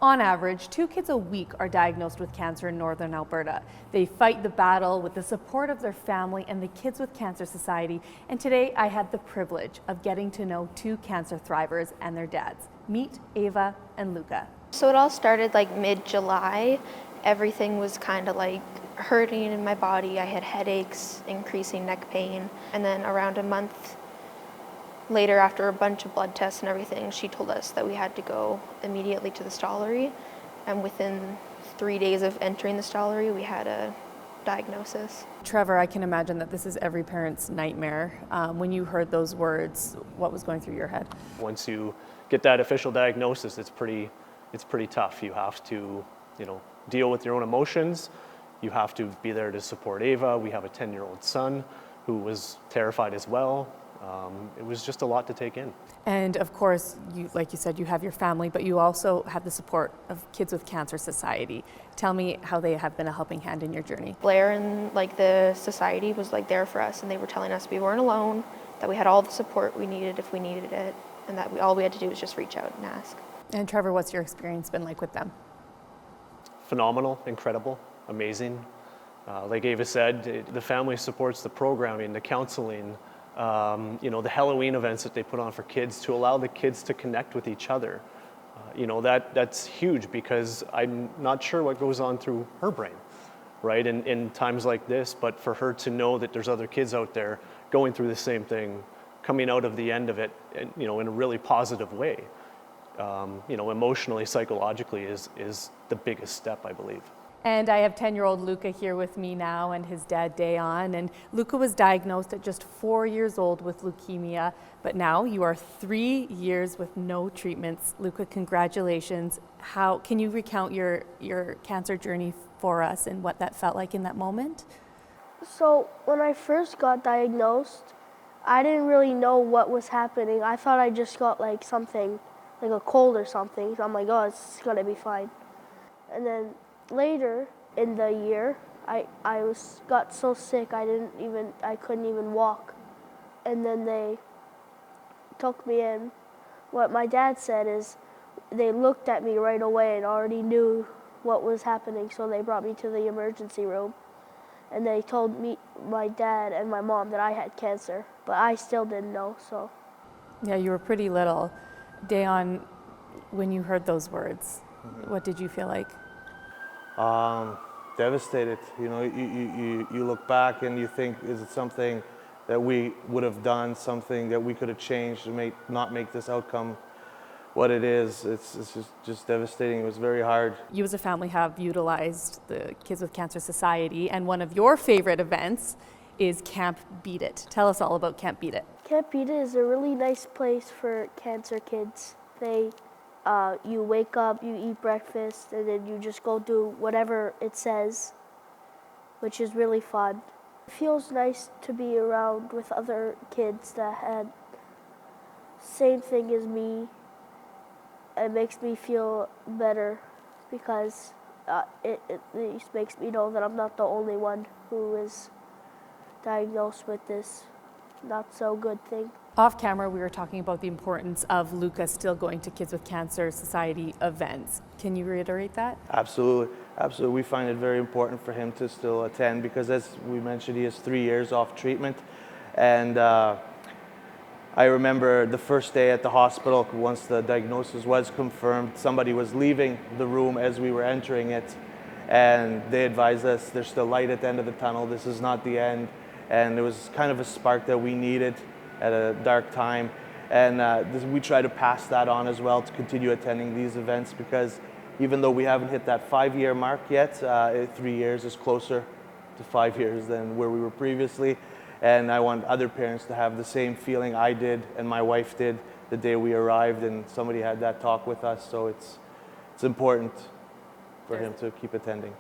On average, 2 kids a week are diagnosed with cancer in northern Alberta. They fight the battle with the support of their family and the Kids with Cancer Society. And today I had the privilege of getting to know 2 cancer thrivers and their dads. Meet Ava and Luka. So it all started like mid-July. Everything was kind of like hurting in my body. I had headaches, increasing neck pain. And then around a month later, after a bunch of blood tests and everything, she told us that we had to go immediately to the stollery. And within 3 days of entering the stollery, we had a diagnosis. Trevor, I can imagine that this is every parent's nightmare. When you heard those words, what was going through your head? Once you get that official diagnosis, it's pretty tough. You have to, deal with your own emotions. You have to be there to support Ava. We have a 10-year-old son who was terrified as well. It was just a lot to take in. And of course, like you said, you have your family, but you also have the support of Kids with Cancer Society. Tell me how they have been a helping hand in your journey. Blair and the society was there for us, and they were telling us we weren't alone, that we had all the support we needed if we needed it, and that all we had to do was just reach out and ask. And Trevor, what's your experience been like with them? Phenomenal, incredible, amazing. Like Ava said, the family supports the programming, the counseling, the Halloween events that they put on for kids to allow the kids to connect with each other. That's huge, because I'm not sure what goes on through her brain, right, in times like this, but for her to know that there's other kids out there going through the same thing, coming out of the end of it, in a really positive way, emotionally, psychologically is the biggest step, I believe. And I have 10-year-old Luka here with me now, and his dad, Dayon. And Luka was diagnosed at just 4 years old with leukemia, but now you are 3 years with no treatments. Luka, congratulations. How can you recount your cancer journey for us and what that felt like in that moment? So when I first got diagnosed, I didn't really know what was happening. I thought I just got something, like a cold or something. So I'm like, oh, it's gonna be fine. And then later in the year, I got so sick I couldn't even walk. And then they took me in. What my dad said is they looked at me right away and already knew what was happening, so they brought me to the emergency room. And they told me, my dad and my mom, that I had cancer, but I still didn't know, so. Yeah, you were pretty little. Dayon, when you heard those words, what did you feel like? Devastated. You look back and you think, is it something that we would have done, something that we could have changed to not make this outcome what it is? It's just devastating. It was very hard. You as a family have utilized the Kids with Cancer Society, and one of your favorite events is Camp Beat It. Tell us all about Camp Beat It. Camp Beat It is a really nice place for cancer kids. You wake up, you eat breakfast, and then you just go do whatever it says, which is really fun. It feels nice to be around with other kids that had same thing as me. It makes me feel better, because it at least makes me know that I'm not the only one who is diagnosed with this not so good thing. Off camera, we were talking about the importance of Luka still going to Kids with Cancer Society events. Can you reiterate that? Absolutely. Absolutely. We find it very important for him to still attend, because as we mentioned, he has 3 years off treatment. And I remember the first day at the hospital, once the diagnosis was confirmed, somebody was leaving the room as we were entering it, and they advised us there's still light at the end of the tunnel, this is not the end. And it was kind of a spark that we needed at a dark time. And we try to pass that on as well, to continue attending these events, because even though we haven't hit that 5-year mark yet, 3 years is closer to 5 years than where we were previously. And I want other parents to have the same feeling I did and my wife did the day we arrived, and somebody had that talk with us. So it's important for him to keep attending.